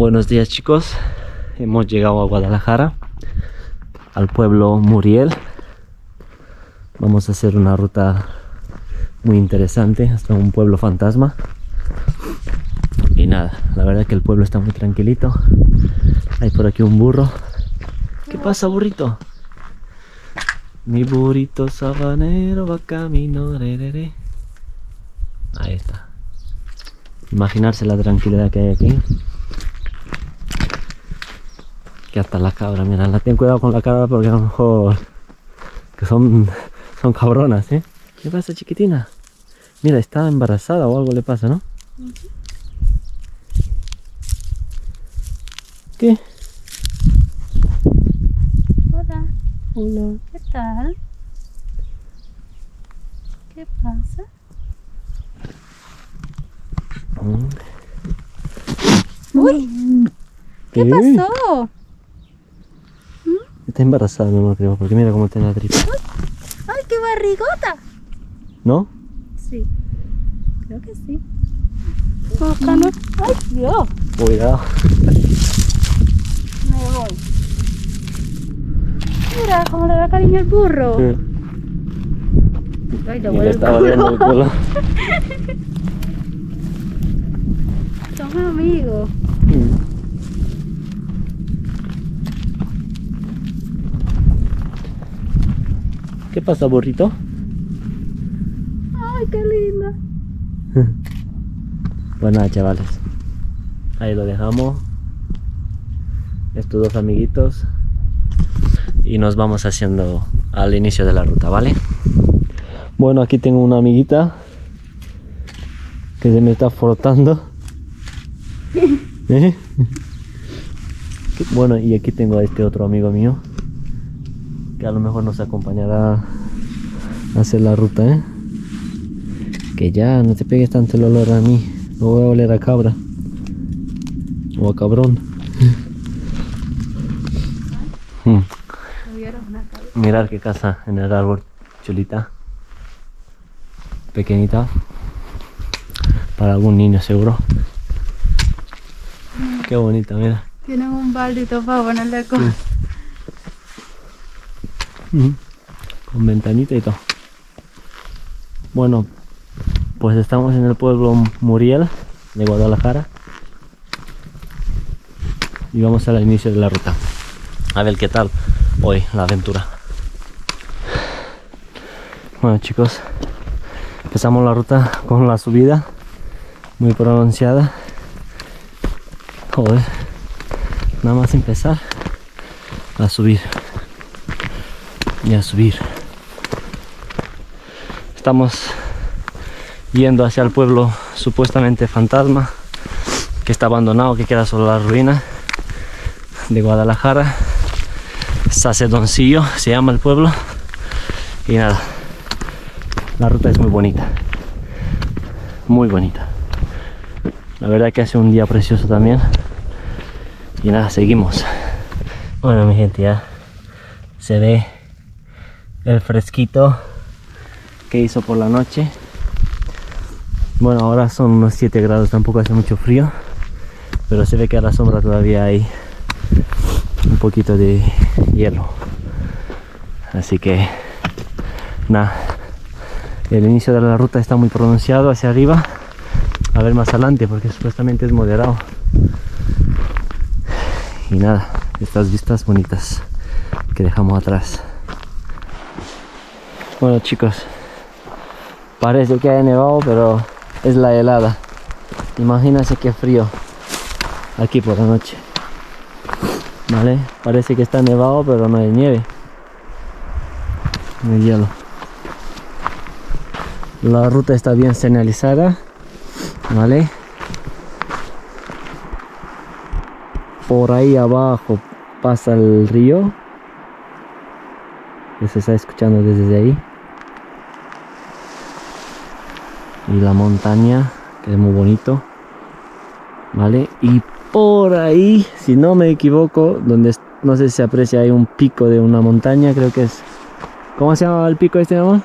Buenos días, chicos. Hemos llegado a Guadalajara, al pueblo Muriel. Vamos a hacer una ruta muy interesante hasta un pueblo fantasma. Y nada, la verdad que el pueblo está muy tranquilito. Hay por aquí un burro. ¿Qué pasa, burrito? Mi burrito sabanero va camino. Re. Ahí está. Imaginarse la tranquilidad que hay aquí. Que hasta la cabra, mira, ten cuidado con la cabra porque a lo mejor que son cabronas, ¿eh? ¿Qué pasa, chiquitina? Mira, está embarazada o algo le pasa, ¿no? ¿Qué? Hola. Hola. ¿Qué tal? ¿Qué pasa? ¡Uy! ¿Qué pasó? Está embarazada, mi amor, creo, porque mira cómo tiene la tripa. ¡Ay, qué barrigota! ¿No? Sí, creo que sí. Buscando. ¡Ay, Dios! Cuidado. Me voy. Mira cómo le da cariño al burro. Ay, le Y voy le el está oliendo el culo. Son amigos. ¿Qué pasa, burrito? ¡Ay, qué linda! Pues nada, chavales, ahí lo dejamos, estos dos amiguitos, y nos vamos haciendo al inicio de la ruta, ¿vale? Bueno, aquí tengo una amiguita que se me está frotando. ¿Eh? Bueno, y aquí tengo a este otro amigo mío que a lo mejor nos acompañará a hacer la ruta, ¿eh? Que ya no te pegues tanto el olor a mí, no voy a oler a cabra o a cabrón. Mirar qué casa en el árbol, chulita, pequeñita, para algún niño seguro. Qué bonita, mira. Tienen un baldito para ponerle cosas. Con ventanita y todo. Bueno, pues estamos en el pueblo Muriel de Guadalajara y vamos al inicio de la ruta. A ver qué tal hoy la aventura. Bueno, chicos, empezamos la ruta con la subida muy pronunciada. Joder, nada más empezar a subir y a subir. Estamos yendo hacia el pueblo supuestamente fantasma, que está abandonado, que queda solo la ruina de Guadalajara. Sacedoncillo se llama el pueblo. Y nada, la ruta es muy bonita, muy bonita. La verdad que hace un día precioso también. Y nada, seguimos. Bueno, mi gente, ya se ve el fresquito que hizo por la noche. Bueno, ahora son unos 7 grados, tampoco hace mucho frío, pero se ve que a la sombra todavía hay un poquito de hielo. Así que nada, el inicio de la ruta está muy pronunciado hacia arriba. A ver más adelante, porque supuestamente es moderado. Y nada, estas vistas bonitas que dejamos atrás. Bueno, chicos, parece que haya nevado, pero es la helada. Imagínense qué frío aquí por la noche. Vale, parece que está nevado, pero no hay nieve, no hay hielo. La ruta está bien señalizada, vale. Por ahí abajo pasa el río, que se está escuchando desde ahí. Y la montaña, que es muy bonito, vale. Y por ahí, si no me equivoco, donde no sé si se aprecia, hay un pico de una montaña, creo que es, ¿cómo se llama el pico este, mamá?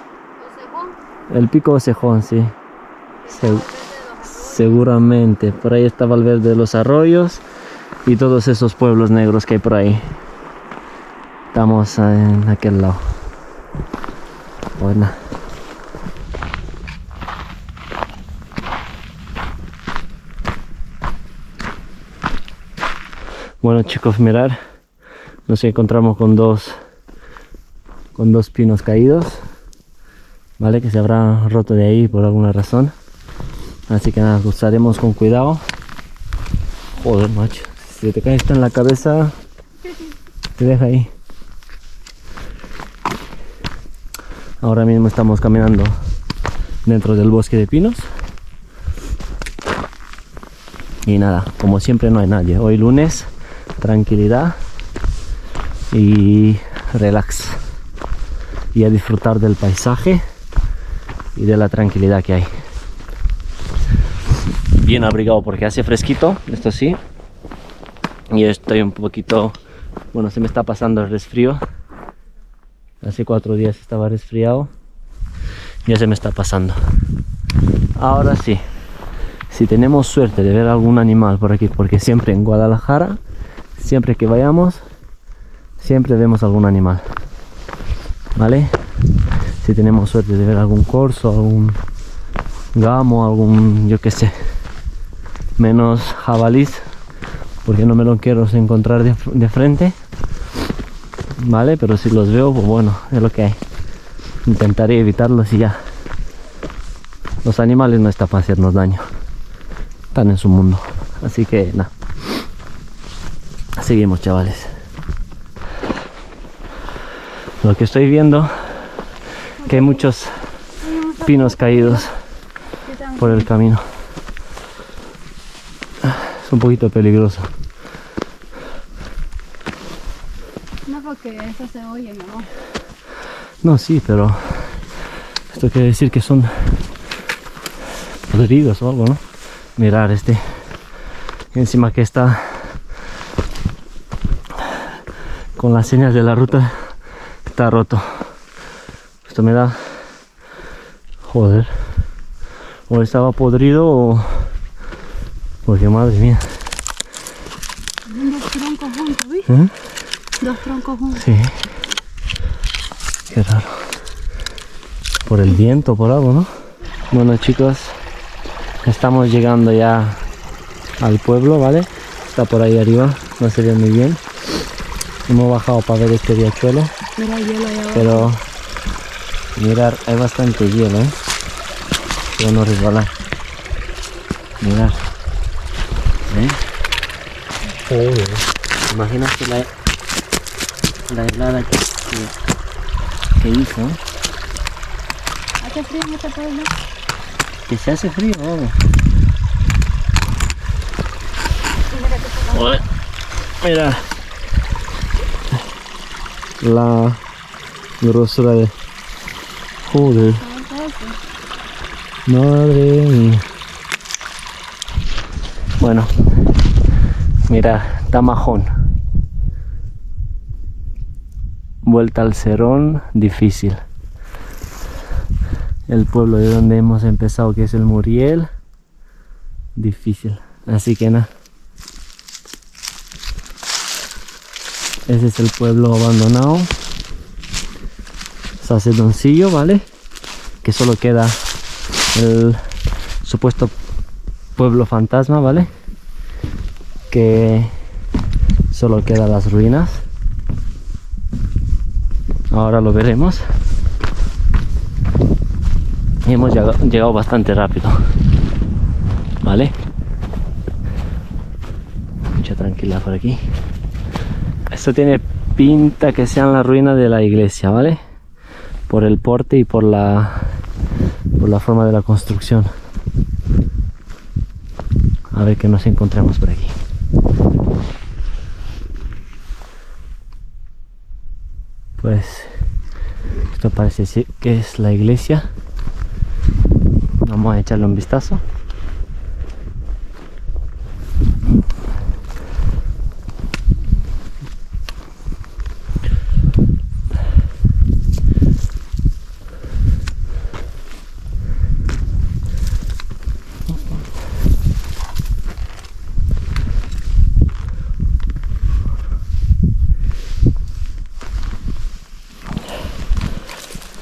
El pico Ocejón, sí. Seguramente. Por ahí está Valverde de los Arroyos. y todos esos pueblos negros que hay por ahí. Estamos en aquel lado. Bueno. Bueno chicos, mirar, nos encontramos con dos pinos caídos, vale, que se habrán roto de ahí por alguna razón. Así que nada, usaremos con cuidado. Joder, macho, si te cae esto en la cabeza, te deja ahí. Ahora mismo estamos caminando dentro del bosque de pinos. Y nada, como siempre no hay nadie. Hoy lunes, tranquilidad y relax. Y a disfrutar del paisaje y de la tranquilidad que hay. Bien abrigado porque hace fresquito, esto sí. Y estoy un poquito, bueno, se me está pasando el resfrío. Hace 4 días estaba resfriado. Ya se me está pasando. Ahora sí, si tenemos suerte de ver algún animal por aquí, porque siempre en Guadalajara, siempre que vayamos, siempre vemos algún animal, ¿vale? Si tenemos suerte de ver algún corzo, algún gamo, algún, yo qué sé, menos jabalís, porque no me lo quiero encontrar de frente, ¿vale? Pero si los veo, pues bueno, es lo que hay. Intentaré evitarlos y ya. Los animales no están para hacernos daño, están en su mundo, así que nada. Seguimos, chavales. Lo que estoy viendo, que hay muchos pinos caídos por el camino. Es un poquito peligroso. No, porque eso se oye, ¿no? No, sí, pero esto quiere decir que son podridos o algo, ¿no? Mirar este. Encima que está con las señas de la ruta, está roto. Esto me da, joder, o estaba podrido o, porque madre mía. Dos troncos juntos, ¿viste? ¿Eh? Dos troncos juntos. Sí, qué raro. Por el viento, por algo, ¿no? Bueno chicos, estamos llegando ya al pueblo, ¿vale? Está por ahí arriba, no se ve muy bien. Hemos bajado para ver este riachuelo. Mira el hielo ahí abajo. Pero mirar, hay bastante hielo, ¿eh? Pero no resbalar. Mirar. ¿Eh? Joder. Imagínate la helada que hizo, ¿eh? ¿Hace frío en este pueblo? Que se hace frío, vamos. Joder. Mira. La grosura de... Joder. Madre mía. Bueno, mira, Tamajón. Vuelta al Cerrón, difícil. El pueblo de donde hemos empezado, que es el Muriel, difícil. Así que nada. Ese es el pueblo abandonado. Sacedoncillo, ¿vale? Que solo queda el supuesto pueblo fantasma, ¿vale? Que solo quedan las ruinas. Ahora lo veremos. Y hemos llegado bastante rápido, ¿vale? Mucha tranquilidad por aquí. Esto tiene pinta que sean las ruinas de la iglesia, ¿vale? Por el porte y por la forma de la construcción. A ver qué nos encontramos por aquí. Pues esto parece que es la iglesia. Vamos a echarle un vistazo.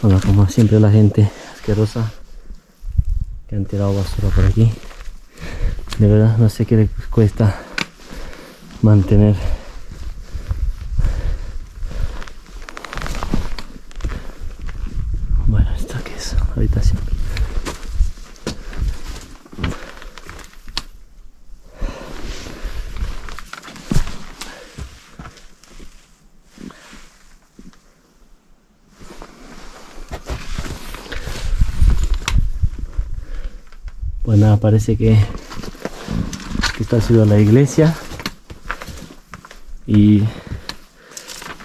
Bueno, como siempre la gente asquerosa que han tirado basura por aquí. De verdad no sé qué les cuesta mantener bueno, esto que es habitación. Pues nada, parece que esta ha sido la iglesia y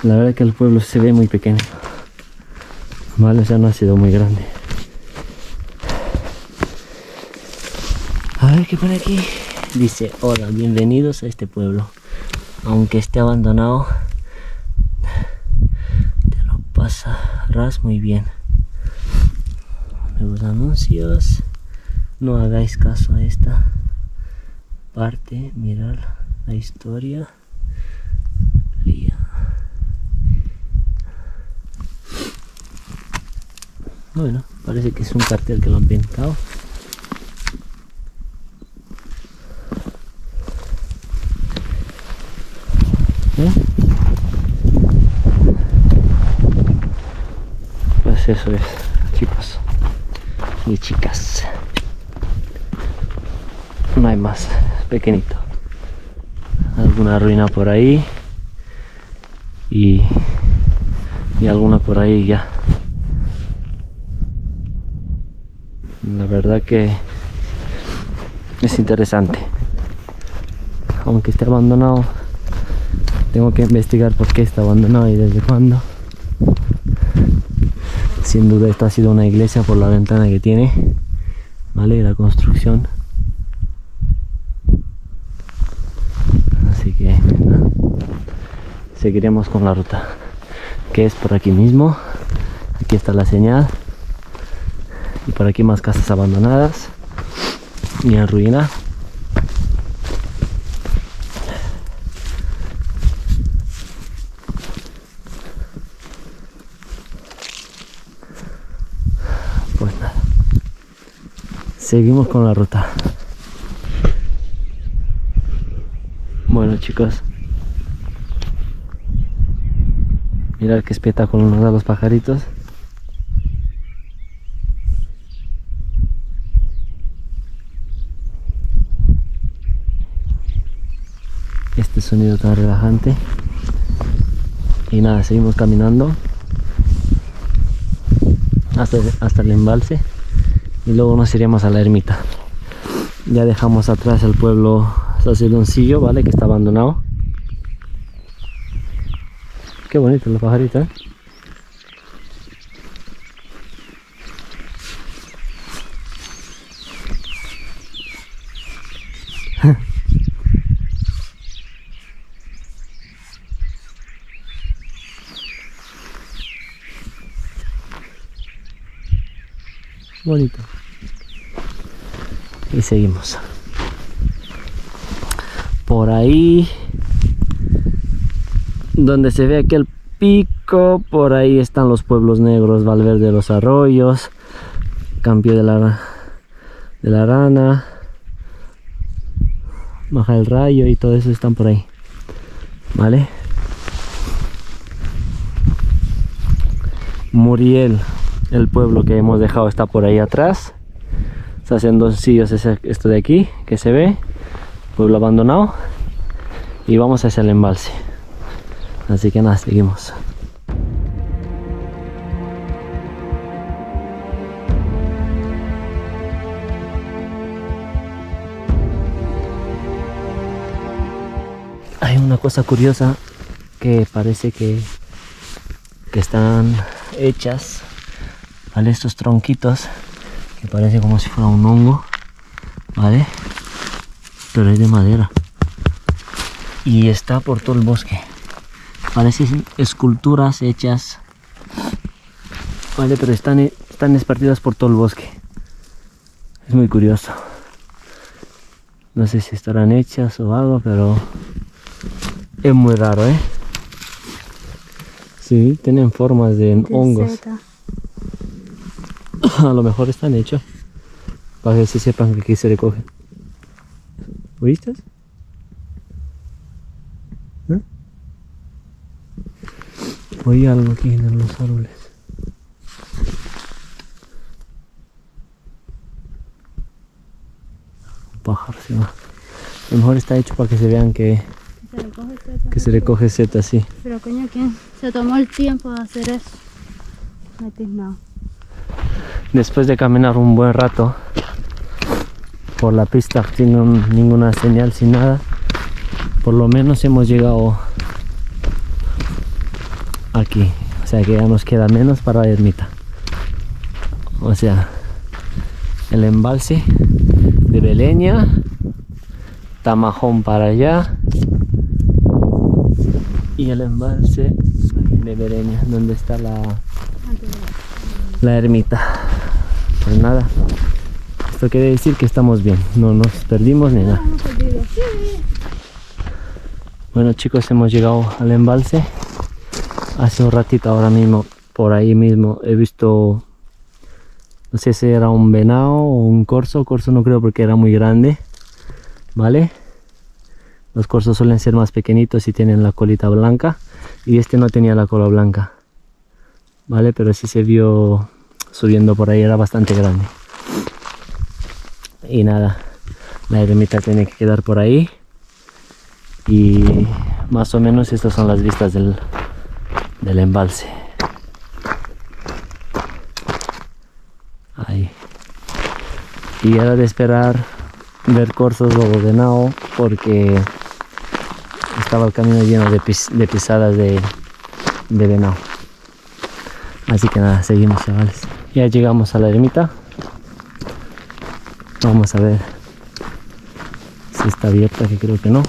la verdad que el pueblo se ve muy pequeño, vale, o sea, no ha sido muy grande. A ver qué pone aquí. Dice: hola, bienvenidos a este pueblo, aunque esté abandonado te lo pasarás muy bien. Nuevos anuncios. No hagáis caso a esta parte, mirad la historia. Bueno, parece que es un cartel que lo han pintado. Pues eso es, chicos y chicas. No hay más, pequeñito. Alguna ruina por ahí y alguna por ahí ya. La verdad que es interesante. Aunque esté abandonado, tengo que investigar por qué está abandonado y desde cuándo. Sin duda esta ha sido una iglesia por la ventana que tiene, vale, y la construcción. Así que seguiremos con la ruta, que es por aquí mismo. Aquí está la señal. Y por aquí más casas abandonadas y en ruina. Pues nada, seguimos con la ruta. Bueno, chicos, mirad qué espectáculo nos dan los pajaritos. Este sonido tan relajante. Y nada, seguimos caminando hasta el embalse y luego nos iremos a la ermita. Ya dejamos atrás el pueblo Saciloncillo, vale, que está abandonado. Qué bonito los pajaritos, ¿eh? Bonito. Y seguimos. Por ahí donde se ve aquel pico, por ahí están los pueblos negros: Valverde de los Arroyos, Campio de la Rana, Maja del Rayo, y todo eso están por ahí, vale. Muriel, el pueblo que hemos dejado, está por ahí atrás. Saciloncillos es esto de aquí que se ve, pueblo abandonado, y vamos hacia el embalse. Así que nada, seguimos. Hay una cosa curiosa que parece que están hechas, ¿vale? Estos tronquitos que parece como si fuera un hongo, ¿vale? Pero es de madera y está por todo el bosque. Parecen esculturas hechas, ¿vale? Pero están esparcidas por todo el bosque. Es muy curioso. No sé si estarán hechas o algo, pero es muy raro, ¿eh? Sí, tienen formas de hongos. A lo mejor están hechos para que se sepan que aquí se recogen. ¿Oíste? ¿Eh? Oí algo aquí en los árboles. Un pájaro se va. A lo mejor está hecho para que se vean que se recoge seta, sí. Pero coño, ¿quién se tomó el tiempo de hacer eso? No. Después de caminar un buen rato por la pista sin ninguna señal, sin nada, por lo menos hemos llegado aquí. O sea que ya nos queda menos para la ermita. O sea, el embalse de Beleña, Tamajón para allá y el embalse de Beleña, donde está la ermita. Pues nada, esto quiere decir que estamos bien, no nos perdimos ni nada. Bueno chicos, hemos llegado al embalse. Hace un ratito, ahora mismo, por ahí mismo he visto, no sé si era un venado o un corzo no creo porque era muy grande, ¿vale? Los corzos suelen ser más pequeñitos y tienen la colita blanca, y este no tenía la cola blanca, ¿vale? Pero sí se vio subiendo por ahí, era bastante grande. Y nada, la ermita tiene que quedar por ahí, y más o menos estas son las vistas del embalse. Ahí. Y era de esperar ver corzos o venado porque estaba el camino lleno de pisadas de venado. Así que nada, seguimos chavales. Ya llegamos a la ermita. Vamos a ver si está abierta, que creo que no.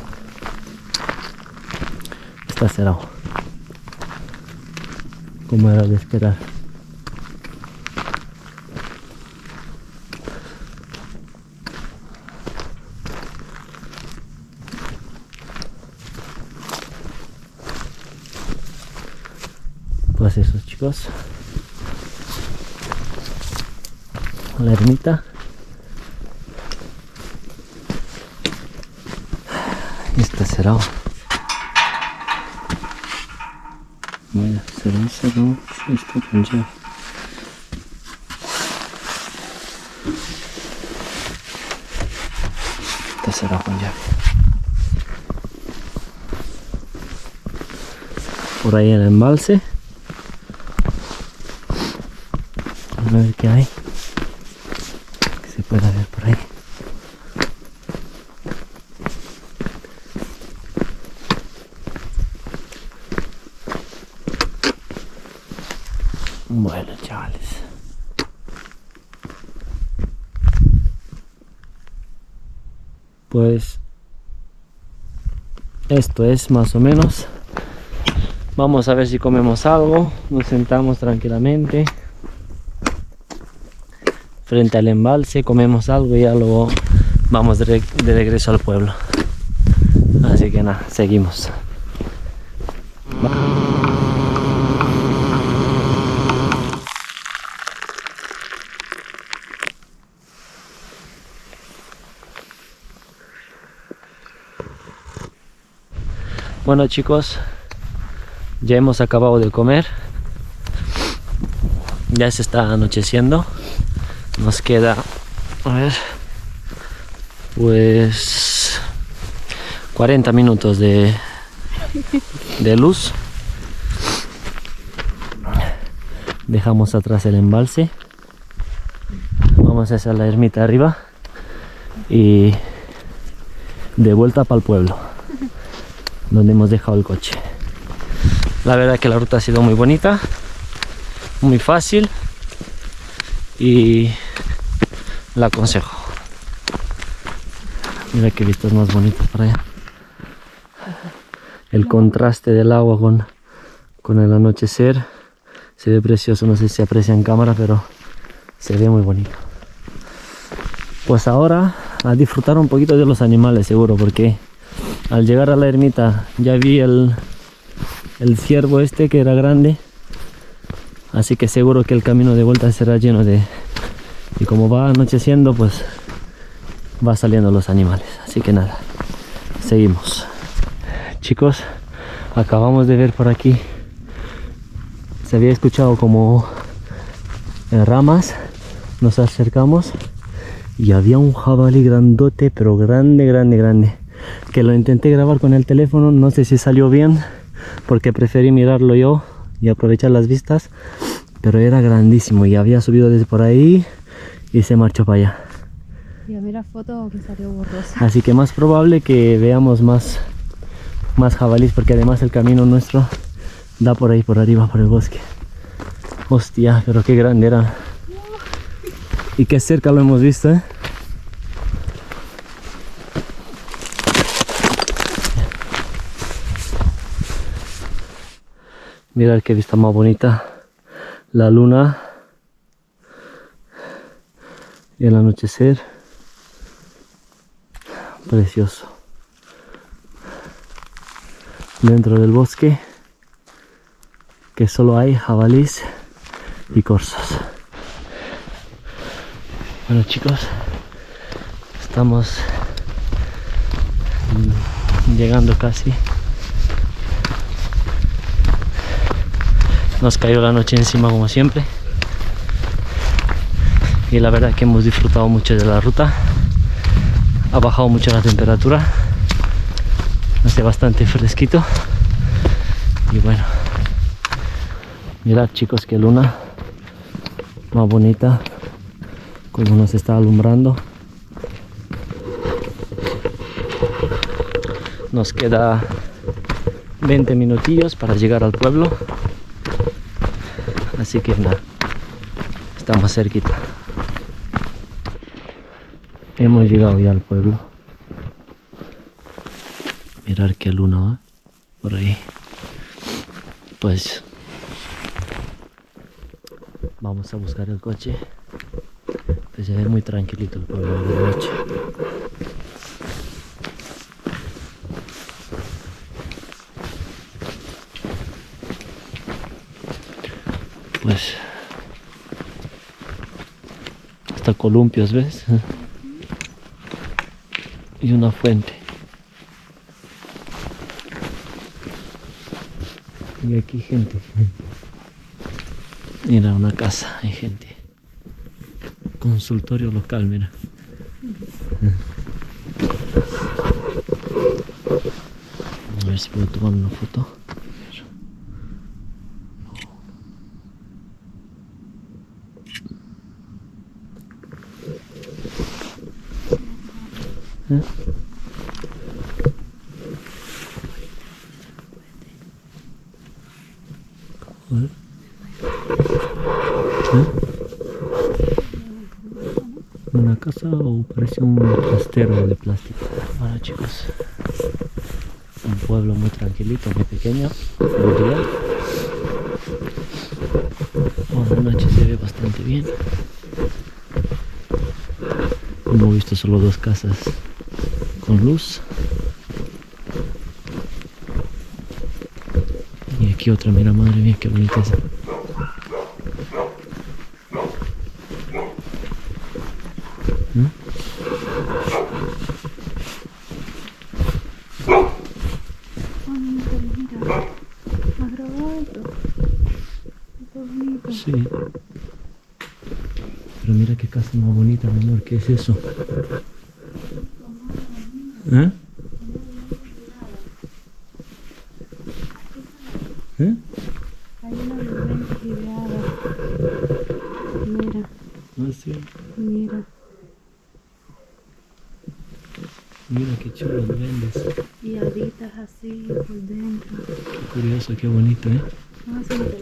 Está cerrado, como era de esperar. Pues eso chicos, la ermita. Está cerrado. Mira, cerrado esto con llave. Está cerrado con llave. Por ahí el embalse. A ver qué hay, que se pueda ver por ahí. Bueno chavales, pues esto es más o menos. Vamos a ver si comemos algo, nos sentamos tranquilamente frente al embalse, comemos algo y ya luego vamos de regreso al pueblo. Así que nada, seguimos. Bueno chicos, ya hemos acabado de comer, ya se está anocheciendo. Nos queda, a ver, pues 40 minutos de luz. Dejamos atrás el embalse, vamos a hacer la ermita arriba y de vuelta para el pueblo donde hemos dejado el coche. La verdad que la ruta ha sido muy bonita, muy fácil y la aconsejo. Mira qué vistas más bonitas por allá. El contraste del agua con el anochecer se ve precioso. No sé si se aprecia en cámara, pero se ve muy bonito. Pues ahora a disfrutar un poquito de los animales seguro, porque al llegar a la ermita ya vi el ciervo este que era grande. Así que seguro que el camino de vuelta será lleno de... Y como va anocheciendo, pues va saliendo los animales. Así que nada, seguimos. Chicos, acabamos de ver por aquí. Se había escuchado como ramas. Nos acercamos y había un jabalí grandote, pero grande, grande, grande. Que lo intenté grabar con el teléfono, no sé si salió bien, porque preferí mirarlo yo y aprovechar las vistas. Pero era grandísimo y había subido desde por ahí y se marchó para allá. Ya mira foto que salió borrosa. Así que más probable que veamos más jabalís, porque además el camino nuestro da por ahí, por arriba, por el bosque. Hostia, pero qué grande era. Y qué cerca lo hemos visto, ¿eh? Mirad qué vista más bonita. La luna y el anochecer. Precioso. Dentro del bosque, que solo hay jabalís y corzos. Bueno, chicos, estamos llegando casi. Nos cayó la noche encima como siempre. Y la verdad que hemos disfrutado mucho de la ruta. Ha bajado mucho la temperatura. Hace bastante fresquito. Y bueno, mirad, chicos, qué luna más bonita, como nos está alumbrando. Nos queda 20 minutillos para llegar al pueblo. Así que nada, estamos cerquita. Hemos llegado ya al pueblo. Mirar qué luna va por ahí. Pues vamos a buscar el coche. Pues se ve muy tranquilito el pueblo de noche. Pues hasta columpios, ¿ves? Y una fuente. Y aquí gente. Mira, una casa, hay gente. Consultorio local, mira. A ver si puedo tomar una foto. ¿Una casa o parece un trastero de plástico? Bueno, chicos, un pueblo muy tranquilito, muy pequeño, muy día. Por la noche se ve bastante bien. Hemos visto solo 2 casas con luz. Y aquí otra, mira, madre mía, qué bonita es. Sí. Pero mira qué casa más bonita, mi amor, ¿qué es eso? ¿Eh? ¿Eh? Hay una vivienda gileada. Mira, Ah, sí. mira. Mira qué chulo duendes. Y haditas así por dentro. Qué curioso, qué bonito, ¿eh?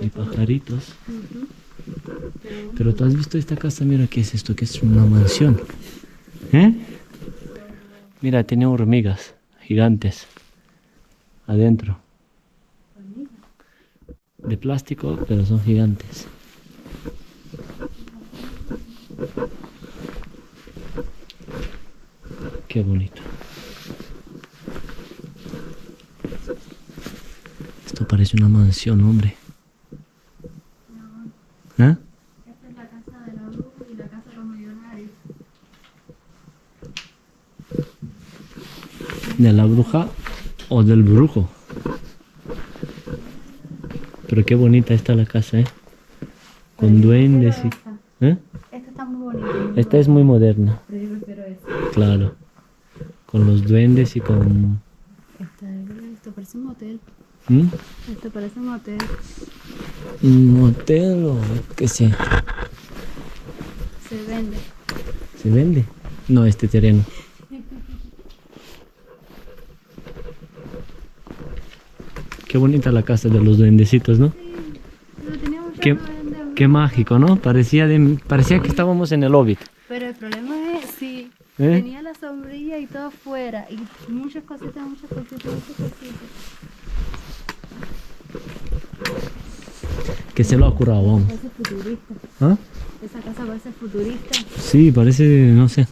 Y pajaritos. Pero tú has visto esta casa, mira qué es esto, que es una mansión. ¿Eh? Mira, tiene hormigas gigantes adentro. De plástico, pero son gigantes. Qué bonito. Esto parece una mansión, hombre. ¿De la bruja o del brujo? Pero qué bonita está la casa, ¿eh? Con duendes y... ¿Eh? Esta está muy bonita. Esta es muy moderna, Pero yo prefiero esta. claro. Con los duendes y con... Esto parece un hotel. ¿Mm? Esto parece un hotel. ¿Un hotel o qué sé? Se vende. ¿Se vende? No, este terreno. Qué bonita la casa de los duendecitos, ¿no? Pero teníamos Qué, que vender. qué mágico, ¿no? Parecía que estábamos en el Hobbit. Pero el problema es si tenía la sombrilla y todo afuera. Y muchas cositas. Que se lo ha curado, vamos. Parece futurista. ¿Ah? Esa casa parece futurista. Sí, parece, no sé.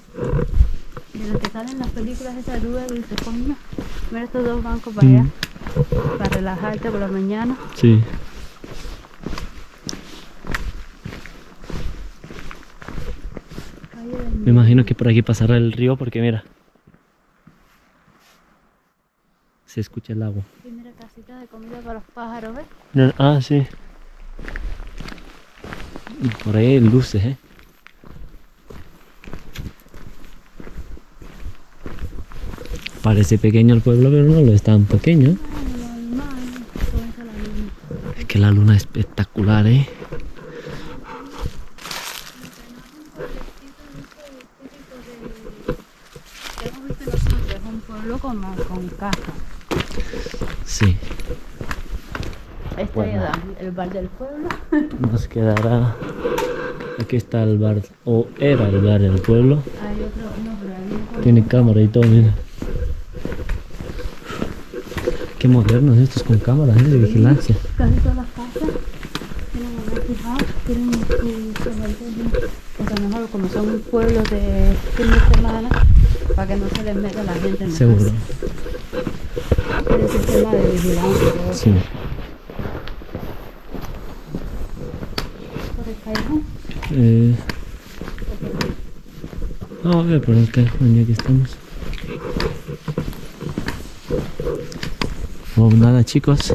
De las que salen en las películas esas dudas y dices, coño, mira estos dos bancos para allá. Para relajarte por la mañana. Sí. Me imagino que por aquí pasará el río porque mira. Se escucha el agua. Y mira, casita de comida para los pájaros, ¿ves? Ah, sí. Y por ahí hay luces, ¿eh? Parece pequeño el pueblo, pero no lo es tan pequeño. Es que la luna es espectacular, ¿eh? Hemos visto nosotros, es un pueblo con casa. Sí. Este Bueno. era el bar del pueblo. Nos quedará... Aquí está el bar, o era el bar del pueblo. Hay otro, no, pero hay Tiene cámara y todo, mira. Qué modernos estos con cámaras, ¿eh? De vigilancia. casi todas las casas tienen un house, tienen su o sea, mejor como son pueblos de fin de semana, para que no se les meta la gente en la Seguro. casa. Tiene sistema de vigilancia. Sí. Por el callejón. A ver por el callejón ya que estamos. Oh, nada, chicos.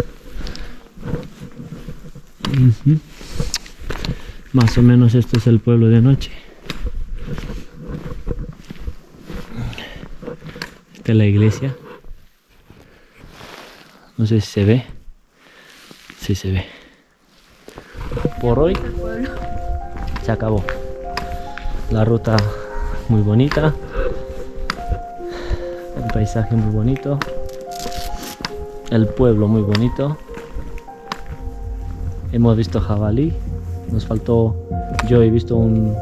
Más o menos este es el pueblo de noche. Esta es la iglesia. No sé si se ve. Sí se ve. Por hoy se acabó. La ruta muy bonita. El paisaje muy bonito. El pueblo muy bonito. Hemos visto jabalí. Nos faltó, yo he visto un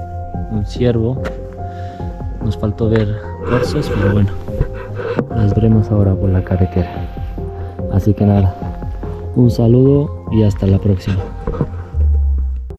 ciervo. Nos faltó ver corzos, pero bueno, las veremos ahora por la carretera. Así que nada, un saludo y hasta la próxima.